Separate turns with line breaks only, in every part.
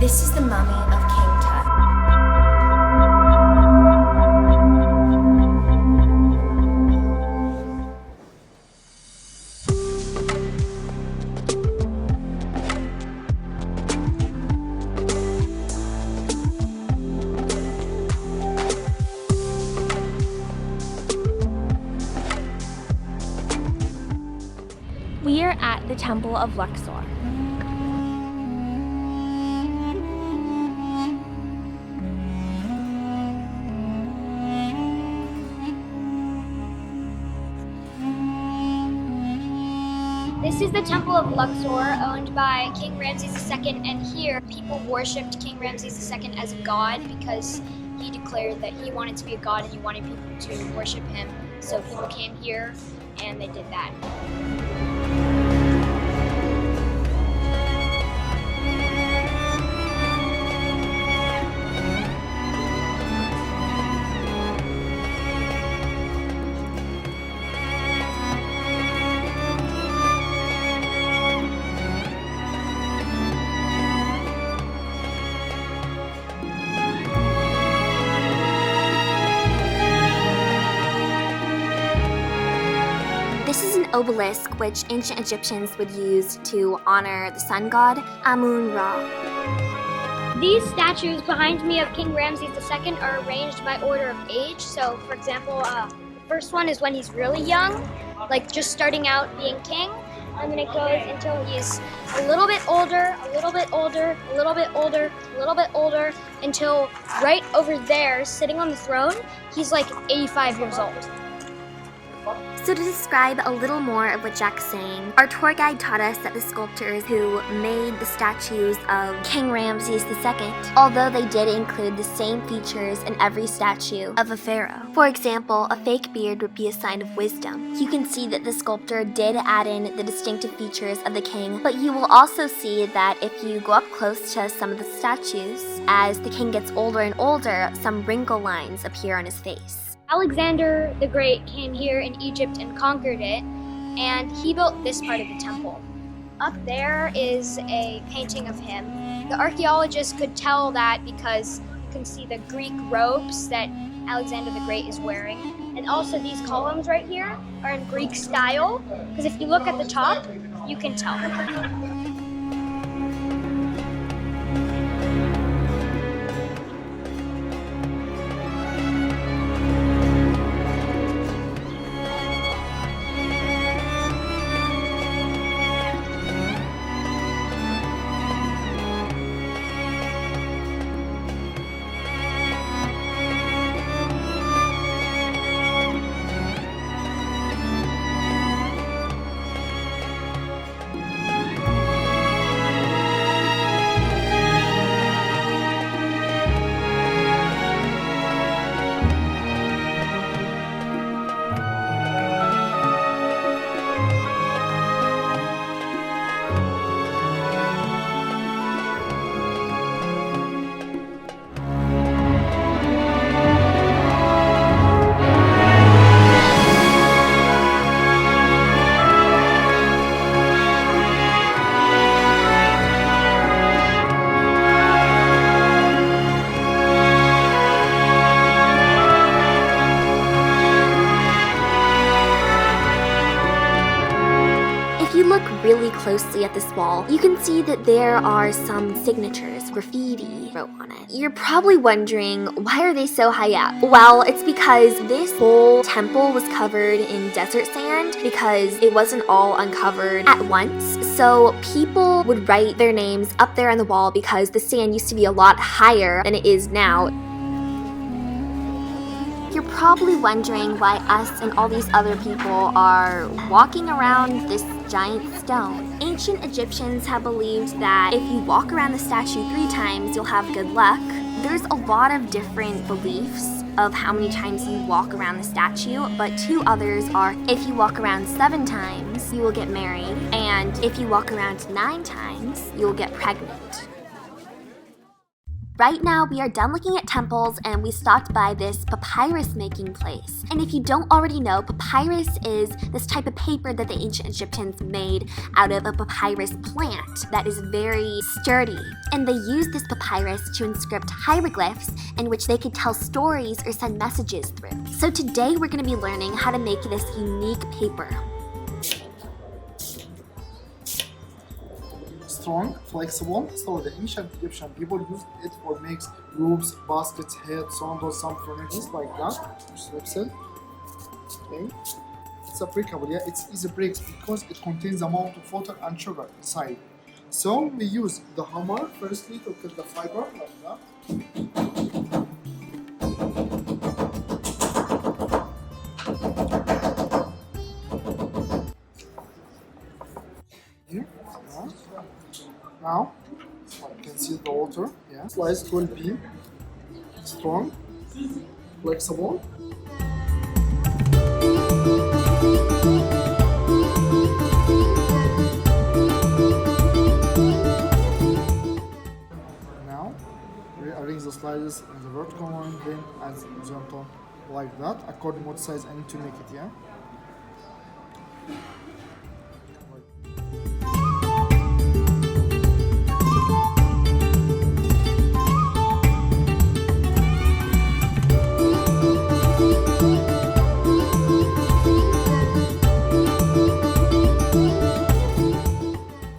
This is the mummy of King Tut. We are at the Temple of Luxor.
This is the Temple of Luxor, owned by King Ramses II, and here people worshipped King Ramses II as a god because he declared that he wanted to be a god and he wanted people to worship him. So people came here and they did that.
This is an obelisk which ancient Egyptians would use to honor the sun god Amun-Ra.
These statues behind me of King Ramses II are arranged by order of age. So, for example, the first one is when he's really young, like just starting out being king, and then it goes until he's a little bit older, a little bit older, a little bit older, a little bit older, until right over there, sitting on the throne, he's like 85 years old.
So to describe a little more of what Jack's saying, our tour guide taught us that the sculptors who made the statues of King Ramses II, although they did include the same features in every statue of a pharaoh. For example, a fake beard would be a sign of wisdom. You can see that the sculptor did add in the distinctive features of the king, but you will also see that if you go up close to some of the statues, as the king gets older and older, some wrinkle lines appear on his face.
Alexander the Great came here in Egypt and conquered it, and he built this part of the temple. Up there is a painting of him. The archaeologists could tell that because you can see the Greek robes that Alexander the Great is wearing. And also these columns right here are in Greek style, because if you look at the top, you can tell.
If you look really closely at this wall, you can see that there are some signatures, graffiti wrote on it. You're probably wondering, why are they so high up? Well, it's because this whole temple was covered in desert sand because it wasn't all uncovered at once. So people would write their names up there on the wall because the sand used to be a lot higher than it is now. You're probably wondering why us and all these other people are walking around this giant stone. Ancient Egyptians have believed that if you walk around the statue 3 times, you'll have good luck. There's a lot of different beliefs of how many times you walk around the statue, but 2 others are if you walk around 7 times, you will get married, and if you walk around 9 times, you will get pregnant. Right now, we are done looking at temples and we stopped by this papyrus making place. And if you don't already know, papyrus is this type of paper that the ancient Egyptians made out of a papyrus plant that is very sturdy. And they used this papyrus to inscript hieroglyphs in which they could tell stories or send messages through. So today we're going to be learning how to make this unique paper.
Strong, flexible, so the ancient Egyptian people used it for makes roofs, baskets, heads, sandals, some furniture like that. Hatshepsut. Okay, it's a breakable. Yeah, it's easy breaks because it contains amount of water and sugar inside. So we use the hammer firstly to cut the fiber like that. Here, yeah. Now, you can see the water. Yeah. Slice will be strong, flexible. Now, rearrange the slices in the vertical line, then add horizontal like that, according to what size I need to make it. Yeah.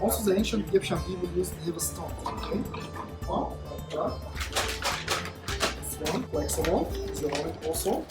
Also, the ancient Egyptian people used heavy stone. Okay, well, like that. This one, flexible, the one also.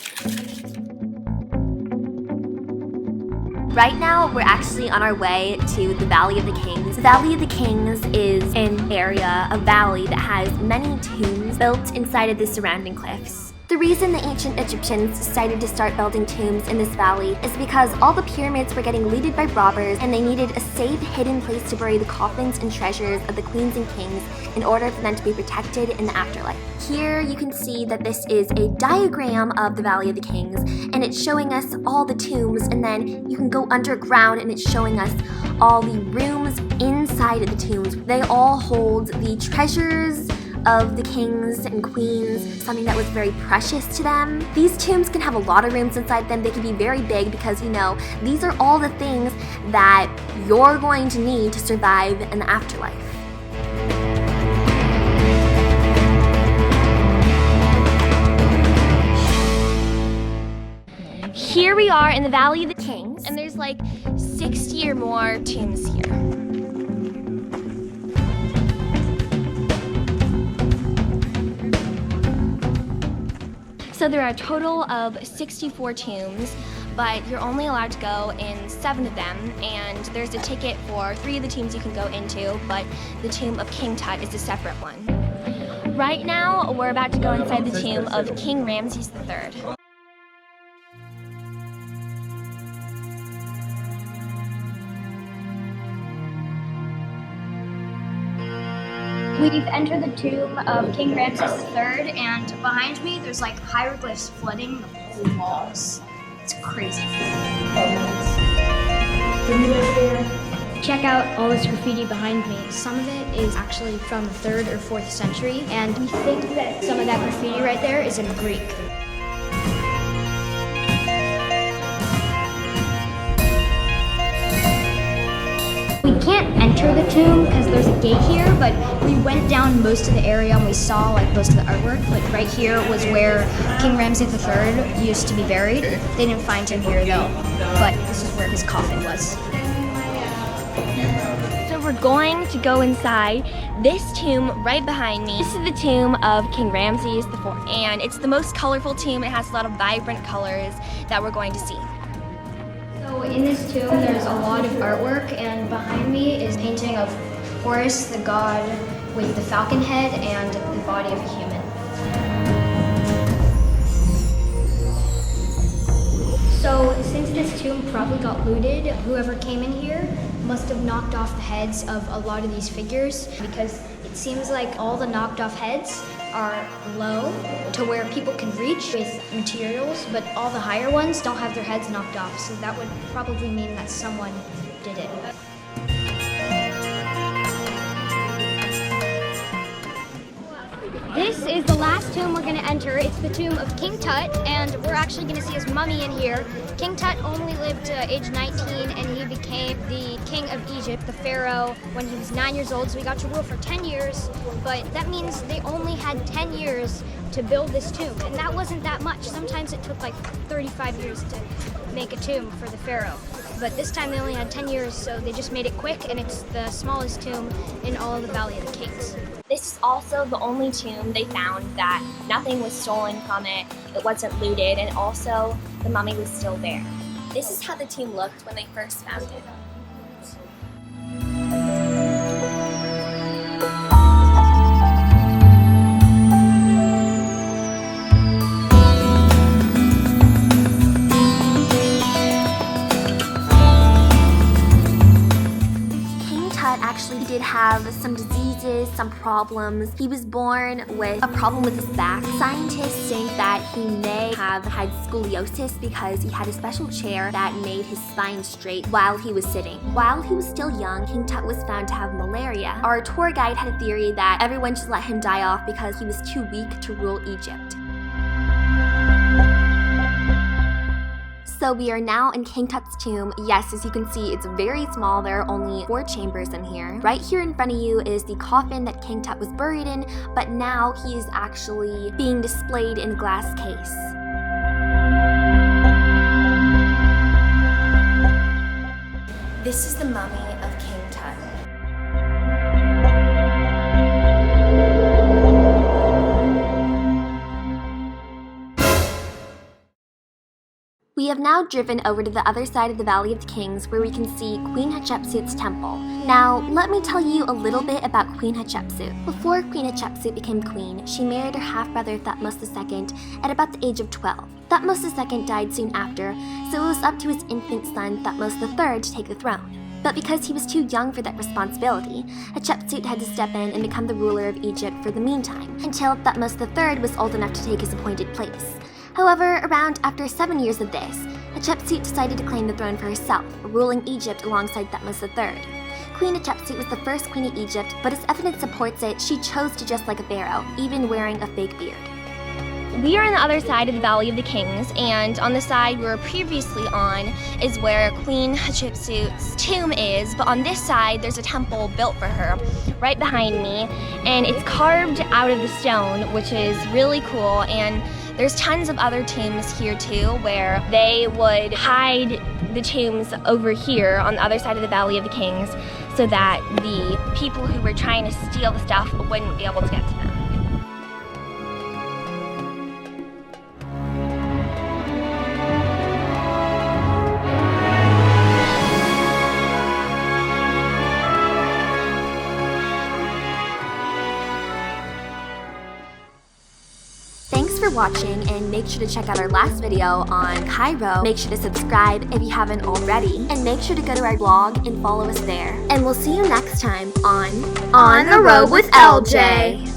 Right now, we're actually on our way to the Valley of the Kings. The Valley of the Kings is an area, a valley that has many tombs built inside of the surrounding cliffs. The reason the ancient Egyptians decided to start building tombs in this valley is because all the pyramids were getting looted by robbers and they needed a safe, hidden place to bury the coffins and treasures of the queens and kings in order for them to be protected in the afterlife. Here you can see that this is a diagram of the Valley of the Kings, and it's showing us all the tombs, and then you can go underground and it's showing us all the rooms inside of the tombs. They all hold the treasures of the kings and queens, something that was very precious to them. These tombs can have a lot of rooms inside them. They can be very big because, you know, these are all the things that you're going to need to survive in the afterlife.
Here we are in the Valley of the Kings, and there's like 60 or more tombs here. So there are a total of 64 tombs, but you're only allowed to go in 7 of them, and there's a ticket for 3 of the tombs you can go into, but the tomb of King Tut is a separate one. Right now, we're about to go inside the tomb of King Ramses III.
We've entered the tomb of King Ramses III, and behind me there's like hieroglyphs flooding the whole walls. It's crazy. Check out all this graffiti behind me. Some of it is actually from the 3rd or 4th century, and we think that some of that graffiti right there is in Greek. We can't enter the tomb because there's a gate here, but we went down most of the area and we saw like most of the artwork. Like right here was where King Ramses III used to be buried. They didn't find him here though, but this is where his coffin was.
So we're going to go inside this tomb right behind me. This is the tomb of King Ramses IV, and it's the most colorful tomb. It has a lot of vibrant colors that we're going to see.
So in this tomb there's a lot of artwork, and behind me is a painting of Horus, the god with the falcon head and the body of a human. So since this tomb probably got looted, whoever came in here must have knocked off the heads of a lot of these figures, because it seems like all the knocked off heads are low to where people can reach with materials, but all the higher ones don't have their heads knocked off, so that would probably mean that someone did it. This is the last tomb we're going to enter. It's the tomb of King Tut, and we're actually going to see his mummy in here. King Tut only lived to age 19, and he became the king of Egypt, the pharaoh, when he was 9 years old, so he got to rule for 10 years. But that means they only had 10 years to build this tomb, and that wasn't that much. Sometimes it took like 35 years to make a tomb for the pharaoh. But this time they only had 10 years, so they just made it quick, and it's the smallest tomb in all of the Valley of the Kings.
This is also the only tomb they found that nothing was stolen from it, it wasn't looted, and also the mummy was still there. This is how the tomb looked when they first found it.
Actually did have some diseases, some problems. He was born with a problem with his back. Scientists think that he may have had scoliosis because he had a special chair that made his spine straight while he was sitting. While he was still young, King Tut was found to have malaria. Our tour guide had a theory that everyone should let him die off because he was too weak to rule Egypt. So we are now in King Tut's tomb. Yes, as you can see, it's very small. There are only 4 chambers in here. Right here in front of you is the coffin that King Tut was buried in, but now he is actually being displayed in a glass case.
This is the mummy of King Tut.
We have now driven over to the other side of the Valley of the Kings where we can see Queen Hatshepsut's temple. Now, let me tell you a little bit about Queen Hatshepsut. Before Queen Hatshepsut became queen, she married her half-brother Thutmose II at about the age of 12. Thutmose II died soon after, so it was up to his infant son Thutmose III to take the throne. But because he was too young for that responsibility, Hatshepsut had to step in and become the ruler of Egypt for the meantime, until Thutmose III was old enough to take his appointed place. However, around after 7 years of this, Hatshepsut decided to claim the throne for herself, ruling Egypt alongside Thutmose III. Queen Hatshepsut was the first queen of Egypt, but as evidence supports it, she chose to dress like a pharaoh, even wearing a fake beard.
We are on the other side of the Valley of the Kings, and on the side we were previously on is where Queen Hatshepsut's tomb is, but on this side there's a temple built for her right behind me, and it's carved out of the stone, which is really cool, and there's tons of other tombs here too where they would hide the tombs over here on the other side of the Valley of the Kings so that the people who were trying to steal the stuff wouldn't be able to get to them.
Thanks for watching, and make sure to check out our last video on Cairo. Make sure to subscribe if you haven't already, and make sure to go to our blog and follow us there. And we'll see you next time on the Road with LJ.